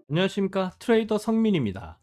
안녕하십니까, 트레이더 성민입니다.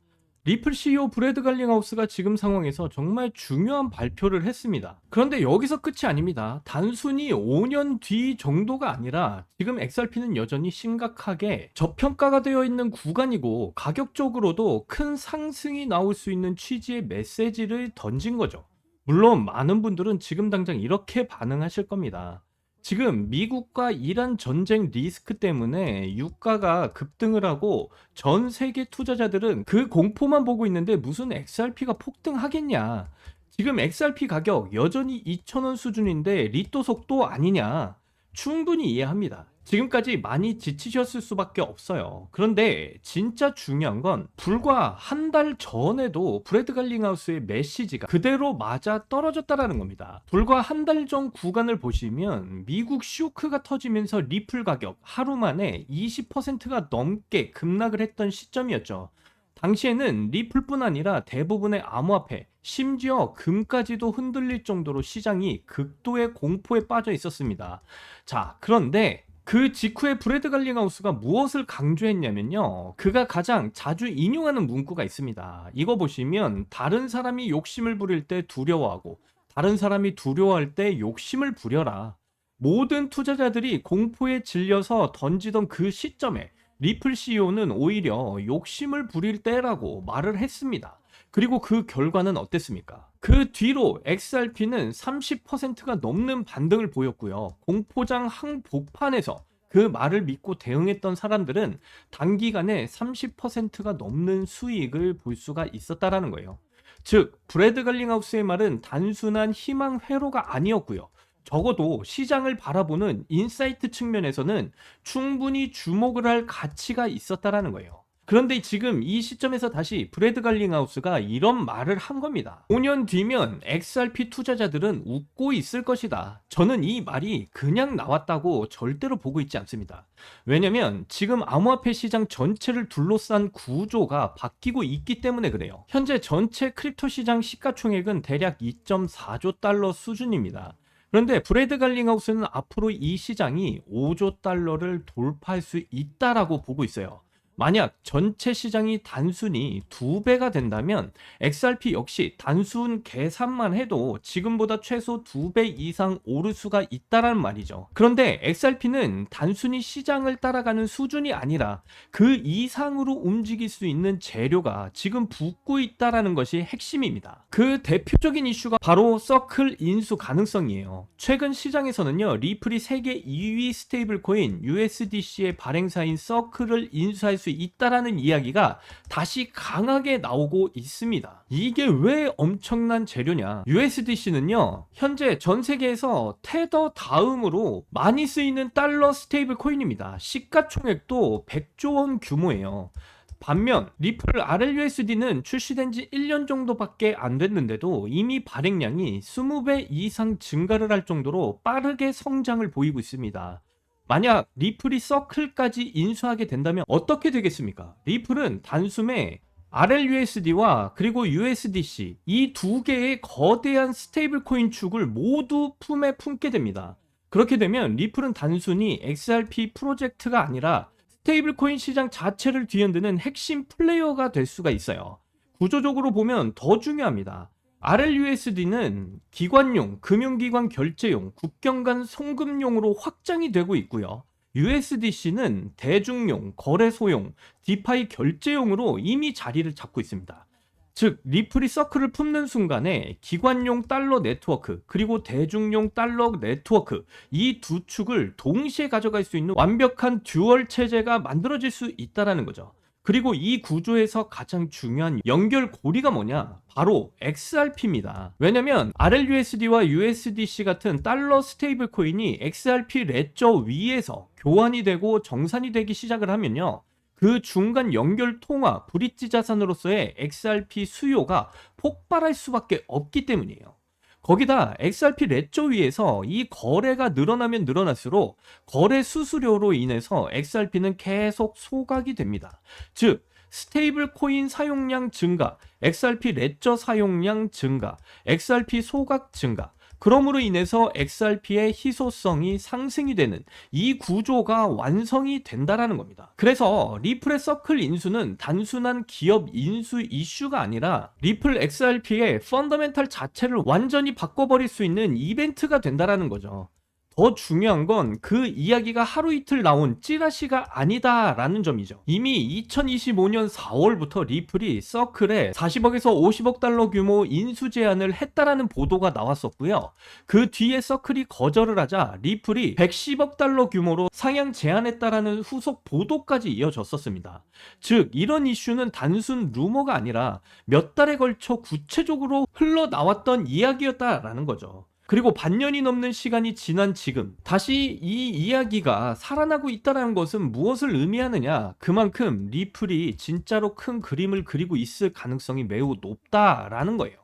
리플 CEO 브래드 갈링하우스가 지금 상황에서 정말 중요한 발표를 했습니다. 그런데 여기서 끝이 아닙니다. 단순히 5년 뒤 정도가 아니라 지금 XRP는 여전히 심각하게 저평가가 되어 있는 구간이고 가격적으로도 큰 상승이 나올 수 있는 취지의 메시지를 던진 거죠. 물론 많은 분들은 지금 당장 이렇게 반응하실 겁니다. 지금 미국과 이란 전쟁 리스크 때문에 유가가 급등을 하고 전 세계 투자자들은 그 공포만 보고 있는데 무슨 XRP가 폭등하겠냐. 지금 XRP 가격 여전히 2,000원 수준인데 리또 속도 아니냐. 충분히 이해합니다. 지금까지 많이 지치셨을 수밖에 없어요. 그런데 진짜 중요한 건 불과 한 달 전에도 브래드 갈링하우스의 메시지가 그대로 맞아 떨어졌다라는 겁니다. 불과 한 달 전 구간을 보시면 미국 쇼크가 터지면서 리플 가격 하루 만에 20%가 넘게 급락을 했던 시점이었죠. 당시에는 리플뿐 아니라 대부분의 암호화폐, 심지어 금까지도 흔들릴 정도로 시장이 극도의 공포에 빠져 있었습니다. 자, 그런데 그 직후에 브래드 갈링하우스가 무엇을 강조했냐면요. 그가 가장 자주 인용하는 문구가 있습니다. 이거 보시면 다른 사람이 욕심을 부릴 때 두려워하고 다른 사람이 두려워할 때 욕심을 부려라. 모든 투자자들이 공포에 질려서 던지던 그 시점에 리플 CEO는 오히려 욕심을 부릴 때라고 말을 했습니다. 그리고 그 결과는 어땠습니까? 그 뒤로 XRP는 30%가 넘는 반등을 보였고요. 공포장 항복판에서 그 말을 믿고 대응했던 사람들은 단기간에 30%가 넘는 수익을 볼 수가 있었다라는 거예요. 즉, 브래드 갈링하우스의 말은 단순한 희망 회로가 아니었고요. 적어도 시장을 바라보는 인사이트 측면에서는 충분히 주목을 할 가치가 있었다라는 거예요. 그런데 지금 이 시점에서 다시 브래드 갈링하우스가 이런 말을 한 겁니다. 5년 뒤면 XRP 투자자들은 웃고 있을 것이다. 저는 이 말이 그냥 나왔다고 절대로 보고 있지 않습니다. 왜냐면 지금 암호화폐 시장 전체를 둘러싼 구조가 바뀌고 있기 때문에 그래요. 현재 전체 크립토 시장 시가총액은 대략 2.4조 달러 수준입니다. 그런데 브래드 갈링하우스는 앞으로 이 시장이 5조 달러를 돌파할 수 있다라고 보고 있어요. 만약 전체 시장이 단순히 2배가 된다면 XRP 역시 단순 계산만 해도 지금보다 최소 2배 이상 오를 수가 있다라는 말이죠. 그런데 XRP는 단순히 시장을 따라가는 수준이 아니라 그 이상으로 움직일 수 있는 재료가 지금 붙고 있다라는 것이 핵심입니다. 그 대표적인 이슈가 바로 서클 인수 가능성이에요. 최근 시장에서는요, 리플이 세계 2위 스테이블 코인 USDC의 발행사인 서클을 인수할 수 있다라는 이야기가 다시 강하게 나오고 있습니다. 이게 왜 엄청난 재료냐? USDC는요, 현재 전 세계에서 테더 다음으로 많이 쓰이는 달러 스테이블 코인입니다. 시가총액도 100조 원 규모예요. 반면 리플 RLUSD는 출시된 지 1년 정도밖에 안 됐는데도 이미 발행량이 20배 이상 증가를 할 정도로 빠르게 성장을 보이고 있습니다. 만약 리플이 서클까지 인수하게 된다면 어떻게 되겠습니까? 리플은 단숨에 RLUSD와 그리고 USDC 이 두 개의 거대한 스테이블 코인 축을 모두 품에 품게 됩니다. 그렇게 되면 리플은 단순히 XRP 프로젝트가 아니라 스테이블 코인 시장 자체를 뒤흔드는 핵심 플레이어가 될 수가 있어요. 구조적으로 보면 더 중요합니다. RLUSD는 기관용, 금융기관 결제용, 국경 간 송금용으로 확장이 되고 있고요. USDC는 대중용, 거래소용, 디파이 결제용으로 이미 자리를 잡고 있습니다. 즉, 리플이 서클을 품는 순간에 기관용 달러 네트워크, 그리고 대중용 달러 네트워크, 이 두 축을 동시에 가져갈 수 있는 완벽한 듀얼 체제가 만들어질 수 있다는 거죠. 그리고 이 구조에서 가장 중요한 연결고리가 뭐냐? 바로 XRP입니다. 왜냐면 RLUSD와 USDC 같은 달러 스테이블 코인이 XRP 레저 위에서 교환이 되고 정산이 되기 시작을 하면요, 그 중간 연결 통화, 브릿지 자산으로서의 XRP 수요가 폭발할 수밖에 없기 때문이에요. 거기다 XRP 레저 위에서 이 거래가 늘어나면 늘어날수록 거래 수수료로 인해서 XRP는 계속 소각이 됩니다. 즉, 스테이블 코인 사용량 증가, XRP 레저 사용량 증가, XRP 소각 증가, 그러므로 인해서 XRP의 희소성이 상승이 되는 이 구조가 완성이 된다라는 겁니다. 그래서 리플의 서클 인수는 단순한 기업 인수 이슈가 아니라 리플 XRP의 펀더멘탈 자체를 완전히 바꿔버릴 수 있는 이벤트가 된다라는 거죠. 더 중요한 건 그 이야기가 하루 이틀 나온 찌라시가 아니다라는 점이죠. 이미 2025년 4월부터 리플이 서클에 40억에서 50억 달러 규모 인수 제안을 했다라는 보도가 나왔었고요. 그 뒤에 서클이 거절을 하자 리플이 110억 달러 규모로 상향 제안했다라는 후속 보도까지 이어졌었습니다. 즉 이런 이슈는 단순 루머가 아니라 몇 달에 걸쳐 구체적으로 흘러나왔던 이야기였다라는 거죠. 그리고 반년이 넘는 시간이 지난 지금 다시 이 이야기가 살아나고 있다는 것은 무엇을 의미하느냐? 그만큼 리플이 진짜로 큰 그림을 그리고 있을 가능성이 매우 높다라는 거예요.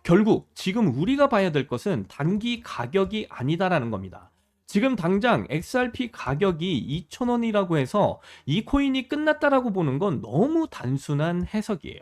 결국 지금 우리가 봐야 될 것은 단기 가격이 아니다라는 겁니다. 지금 당장 XRP 가격이 2,000원이라고 해서 이 코인이 끝났다라고 보는 건 너무 단순한 해석이에요.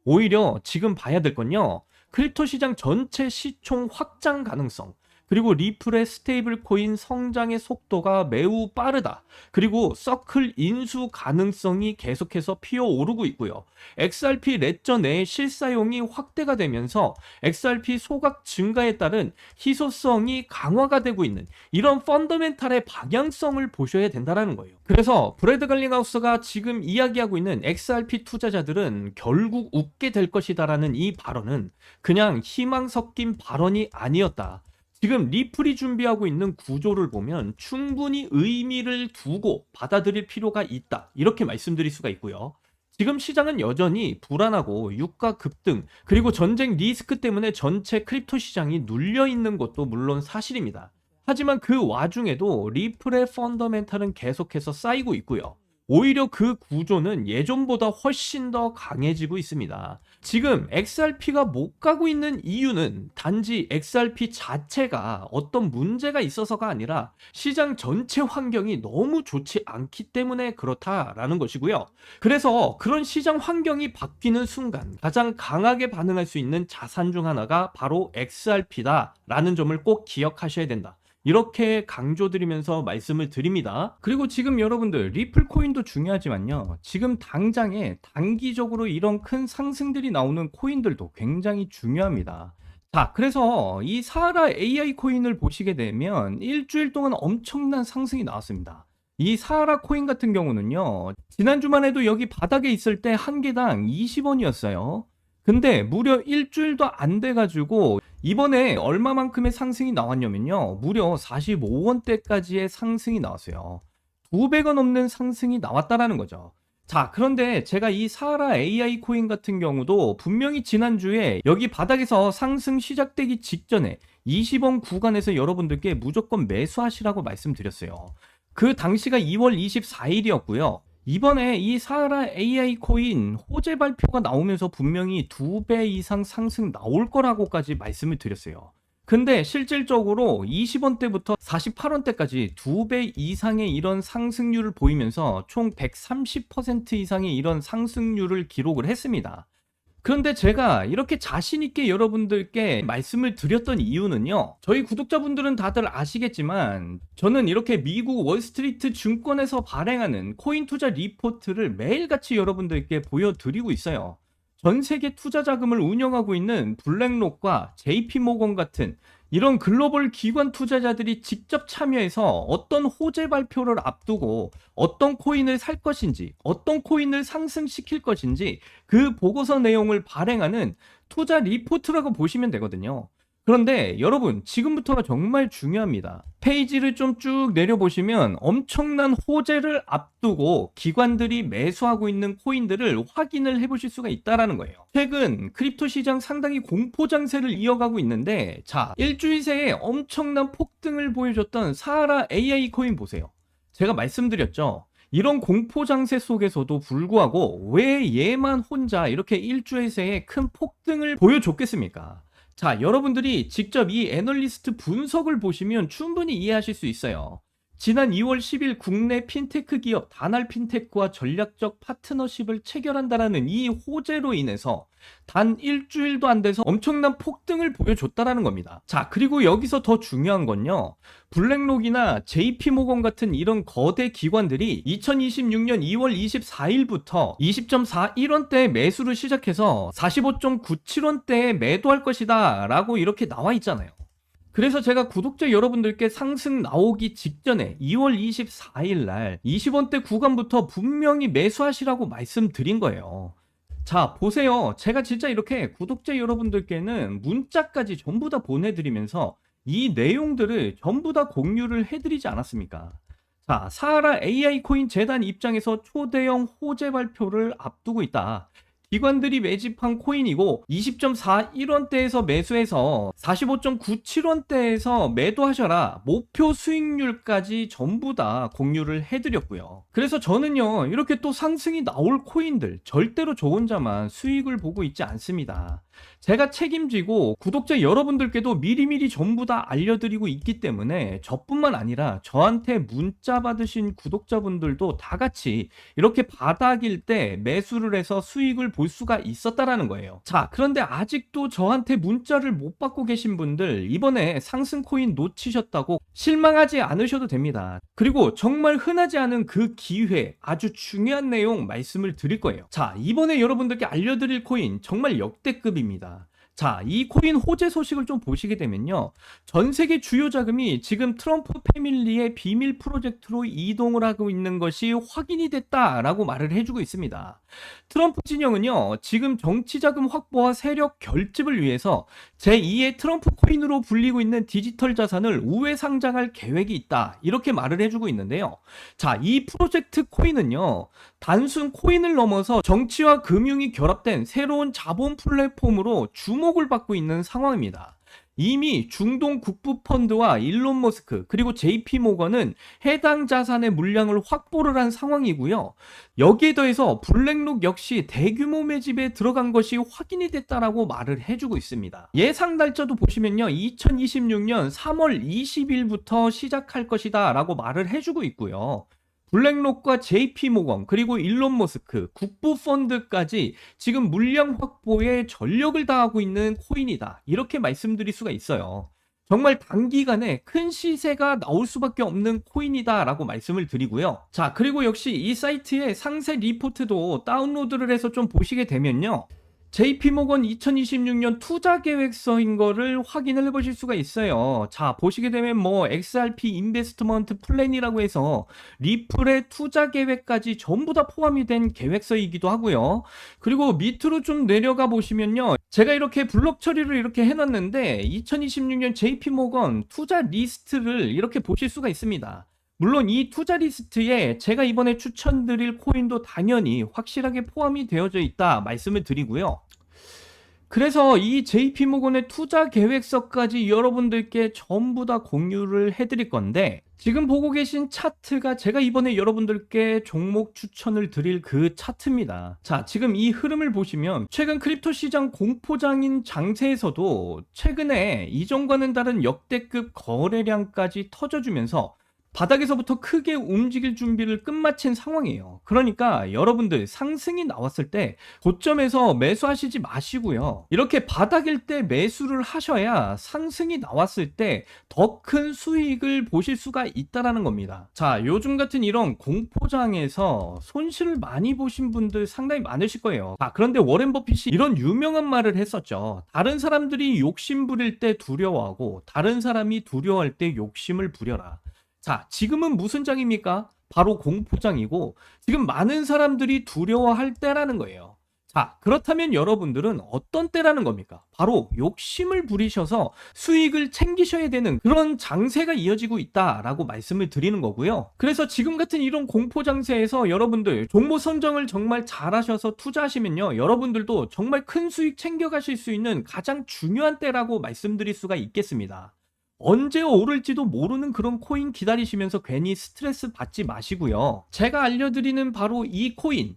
오히려 지금 봐야 될 건요. 크립토 시장 전체 시총 확장 가능성, 그리고 리플의 스테이블 코인 성장의 속도가 매우 빠르다. 그리고 서클 인수 가능성이 계속해서 피어오르고 있고요. XRP 레저 내의 실사용이 확대가 되면서 XRP 소각 증가에 따른 희소성이 강화가 되고 있는 이런 펀더멘탈의 방향성을 보셔야 된다는 거예요. 그래서 브래드 갈링하우스가 지금 이야기하고 있는 XRP 투자자들은 결국 웃게 될 것이다라는 이 발언은 그냥 희망 섞인 발언이 아니었다. 지금 리플이 준비하고 있는 구조를 보면 충분히 의미를 두고 받아들일 필요가 있다. 이렇게 말씀드릴 수가 있고요. 지금 시장은 여전히 불안하고 유가 급등, 그리고 전쟁 리스크 때문에 전체 크립토 시장이 눌려 있는 것도 물론 사실입니다. 하지만 그 와중에도 리플의 펀더멘탈은 계속해서 쌓이고 있고요. 오히려 그 구조는 예전보다 훨씬 더 강해지고 있습니다. 지금 XRP가 못 가고 있는 이유는 단지 XRP 자체가 어떤 문제가 있어서가 아니라 시장 전체 환경이 너무 좋지 않기 때문에 그렇다라는 것이고요. 그래서 그런 시장 환경이 바뀌는 순간 가장 강하게 반응할 수 있는 자산 중 하나가 바로 XRP다라는 점을 꼭 기억하셔야 된다. 이렇게 강조드리면서 말씀을 드립니다. 그리고 지금 여러분들 리플 코인도 중요하지만요. 지금 당장에 단기적으로 이런 큰 상승들이 나오는 코인들도 굉장히 중요합니다. 자, 그래서 이 사하라 AI 코인을 보시게 되면 일주일 동안 엄청난 상승이 나왔습니다. 이 사하라 코인 같은 경우는요. 지난주만 해도 여기 바닥에 있을 때 한 개당 20원이었어요. 근데 무려 일주일도 안 돼가지고 이번에 얼마만큼의 상승이 나왔냐면요. 무려 45원대까지의 상승이 나왔어요. 2배가 넘는 상승이 나왔다라는 거죠. 자, 그런데 제가 이 사하라 AI 코인 같은 경우도 분명히 지난주에 여기 바닥에서 상승 시작되기 직전에 20원 구간에서 여러분들께 무조건 매수하시라고 말씀드렸어요. 그 당시가 2월 24일이었고요. 이번에 이 사하라 AI 코인 호재 발표가 나오면서 분명히 2배 이상 상승 나올 거라고까지 말씀을 드렸어요. 근데 실질적으로 20원대부터 48원대까지 2배 이상의 이런 상승률을 보이면서 총 130% 이상의 이런 상승률을 기록을 했습니다. 그런데 제가 이렇게 자신있게 여러분들께 말씀을 드렸던 이유는요. 저희 구독자분들은 다들 아시겠지만 저는 이렇게 미국 월스트리트 증권에서 발행하는 코인 투자 리포트를 매일같이 여러분들께 보여드리고 있어요. 전 세계 투자 자금을 운영하고 있는 블랙록과 JP모건 같은 이런 글로벌 기관 투자자들이 직접 참여해서 어떤 호재 발표를 앞두고 어떤 코인을 살 것인지, 어떤 코인을 상승시킬 것인지 그 보고서 내용을 발행하는 투자 리포트라고 보시면 되거든요. 그런데 여러분, 지금부터가 정말 중요합니다. 페이지를 좀 쭉 내려보시면 엄청난 호재를 앞두고 기관들이 매수하고 있는 코인들을 확인을 해보실 수가 있다는 거예요. 최근 크립토 시장 상당히 공포 장세를 이어가고 있는데, 자, 일주일 새에 엄청난 폭등을 보여줬던 사하라 AI 코인 보세요. 제가 말씀드렸죠. 이런 공포 장세 속에서도 불구하고 왜 얘만 혼자 이렇게 일주일 새에 큰 폭등을 보여줬겠습니까? 자, 여러분들이 직접 이 애널리스트 분석을 보시면 충분히 이해하실 수 있어요. 지난 2월 10일 국내 핀테크 기업 다날 핀테크와 전략적 파트너십을 체결한다라는 이 호재로 인해서 단 일주일도 안 돼서 엄청난 폭등을 보여줬다라는 겁니다. 자, 그리고 여기서 더 중요한 건요. 블랙록이나 JP모건 같은 이런 거대 기관들이 2026년 2월 24일부터 20.41원대에 매수를 시작해서 45.97원대에 매도할 것이다 라고 이렇게 나와 있잖아요. 그래서 제가 구독자 여러분들께 상승 나오기 직전에 2월 24일 날 20원대 구간부터 분명히 매수하시라고 말씀드린 거예요. 자, 보세요. 제가 진짜 이렇게 구독자 여러분들께는 문자까지 전부 다 보내드리면서 이 내용들을 전부 다 공유를 해드리지 않았습니까? 자, 사하라 AI 코인 재단 입장에서 초대형 호재 발표를 앞두고 있다. 기관들이 매집한 코인이고 20.41원대에서 매수해서 45.97원대에서 매도하셔라. 목표 수익률까지 전부 다 공유를 해드렸고요. 그래서 저는요, 이렇게 또 상승이 나올 코인들 절대로 저 혼자만 수익을 보고 있지 않습니다. 제가 책임지고 구독자 여러분들께도 미리미리 전부 다 알려드리고 있기 때문에 저뿐만 아니라 저한테 문자 받으신 구독자분들도 다 같이 이렇게 바닥일 때 매수를 해서 수익을 볼 수가 있었다라는 거예요. 자, 그런데 아직도 저한테 문자를 못 받고 계신 분들 이번에 상승 코인 놓치셨다고 실망하지 않으셔도 됩니다. 그리고 정말 흔하지 않은 그 기회, 아주 중요한 내용 말씀을 드릴 거예요. 자, 이번에 여러분들께 알려드릴 코인 정말 역대급입니다. 자, 이 코인 호재 소식을 좀 보시게 되면요. 전 세계 주요 자금이 지금 트럼프 패밀리의 비밀 프로젝트로 이동을 하고 있는 것이 확인이 됐다라고 말을 해주고 있습니다. 트럼프 진영은요, 지금 정치 자금 확보와 세력 결집을 위해서 제2의 트럼프 코인으로 불리고 있는 디지털 자산을 우회 상장할 계획이 있다. 이렇게 말을 해주고 있는데요. 자, 이 프로젝트 코인은요, 단순 코인을 넘어서 정치와 금융이 결합된 새로운 자본 플랫폼으로 주목을 받고 있는 상황입니다. 이미 중동 국부펀드와 일론 머스크 그리고 JP모건은 해당 자산의 물량을 확보를 한 상황이고요. 여기에 더해서 블랙록 역시 대규모 매집에 들어간 것이 확인이 됐다라고 말을 해주고 있습니다. 예상 날짜도 보시면요. 2026년 3월 20일부터 시작할 것이다 라고 말을 해주고 있고요. 블랙록과 JP모건 그리고 일론 머스크, 국부펀드까지 지금 물량 확보에 전력을 다하고 있는 코인이다. 이렇게 말씀드릴 수가 있어요. 정말 단기간에 큰 시세가 나올 수밖에 없는 코인이다 라고 말씀을 드리고요. 자, 그리고 역시 이 사이트의 상세 리포트도 다운로드를 해서 좀 보시게 되면요. JP모건 2026년 투자 계획서인 거를 확인을 해보실 수가 있어요. 자, 보시게 되면 뭐 XRP 인베스트먼트 플랜이라고 해서 리플의 투자 계획까지 전부 다 포함이 된 계획서이기도 하고요. 그리고 밑으로 좀 내려가 보시면요. 제가 이렇게 블록 처리를 이렇게 해놨는데 2026년 JP모건 투자 리스트를 이렇게 보실 수가 있습니다. 물론 이 투자 리스트에 제가 이번에 추천드릴 코인도 당연히 확실하게 포함이 되어져 있다 말씀을 드리고요. 그래서 이 JP모건의 투자 계획서까지 여러분들께 전부 다 공유를 해드릴 건데 지금 보고 계신 차트가 제가 이번에 여러분들께 종목 추천을 드릴 그 차트입니다. 자, 지금 이 흐름을 보시면 최근 크립토 시장 공포장인 장세에서도 최근에 이전과는 다른 역대급 거래량까지 터져주면서 바닥에서부터 크게 움직일 준비를 끝마친 상황이에요. 그러니까 여러분들 상승이 나왔을 때 고점에서 매수하시지 마시고요. 이렇게 바닥일 때 매수를 하셔야 상승이 나왔을 때 더 큰 수익을 보실 수가 있다라는 겁니다. 자, 요즘 같은 이런 공포장에서 손실을 많이 보신 분들 상당히 많으실 거예요. 자, 그런데 워렌 버핏이 이런 유명한 말을 했었죠. 다른 사람들이 욕심 부릴 때 두려워하고 다른 사람이 두려워할 때 욕심을 부려라. 자, 지금은 무슨 장입니까? 바로 공포장이고 지금 많은 사람들이 두려워할 때라는 거예요. 자, 그렇다면 여러분들은 어떤 때라는 겁니까? 바로 욕심을 부리셔서 수익을 챙기셔야 되는 그런 장세가 이어지고 있다라고 말씀을 드리는 거고요. 그래서 지금 같은 이런 공포 장세에서 여러분들 종목 선정을 정말 잘하셔서 투자하시면요. 여러분들도 정말 큰 수익 챙겨가실 수 있는 가장 중요한 때라고 말씀드릴 수가 있겠습니다. 언제 오를지도 모르는 그런 코인 기다리시면서 괜히 스트레스 받지 마시고요. 제가 알려드리는 바로 이 코인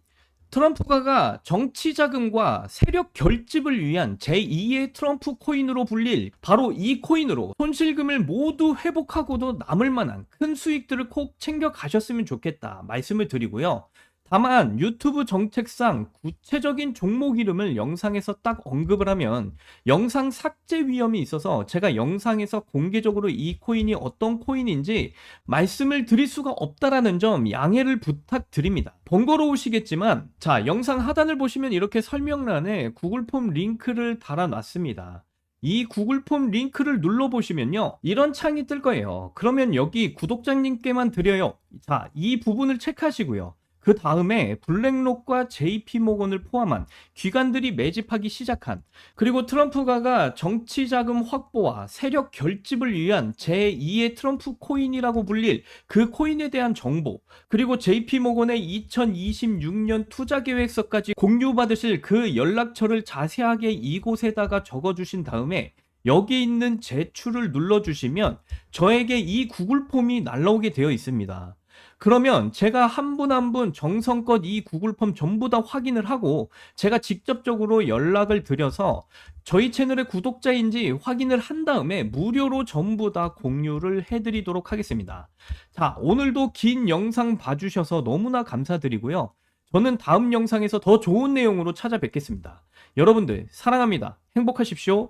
트럼프가가 정치 자금과 세력 결집을 위한 제2의 트럼프 코인으로 불릴 바로 이 코인으로 손실금을 모두 회복하고도 남을 만한 큰 수익들을 꼭 챙겨 가셨으면 좋겠다 말씀을 드리고요. 다만 유튜브 정책상 구체적인 종목 이름을 영상에서 딱 언급을 하면 영상 삭제 위험이 있어서 제가 영상에서 공개적으로 이 코인이 어떤 코인인지 말씀을 드릴 수가 없다라는 점 양해를 부탁드립니다. 번거로우시겠지만 자, 영상 하단을 보시면 이렇게 설명란에 구글 폼 링크를 달아놨습니다. 이 구글 폼 링크를 눌러보시면요, 이런 창이 뜰 거예요. 그러면 여기 구독자님께만 드려요. 자, 이 부분을 체크하시고요. 그 다음에 블랙록과 JP모건을 포함한 기관들이 매집하기 시작한, 그리고 트럼프가가 정치 자금 확보와 세력 결집을 위한 제2의 트럼프 코인이라고 불릴 그 코인에 대한 정보, 그리고 JP모건의 2026년 투자 계획서까지 공유받으실 그 연락처를 자세하게 이곳에다가 적어주신 다음에 여기 있는 제출을 눌러주시면 저에게 이 구글 폼이 날라오게 되어 있습니다. 그러면 제가 한 분 한 분 정성껏 이 구글 폼 전부 다 확인을 하고 제가 직접적으로 연락을 드려서 저희 채널의 구독자인지 확인을 한 다음에 무료로 전부 다 공유를 해드리도록 하겠습니다. 자, 오늘도 긴 영상 봐주셔서 너무나 감사드리고요. 저는 다음 영상에서 더 좋은 내용으로 찾아뵙겠습니다. 여러분들 사랑합니다. 행복하십시오.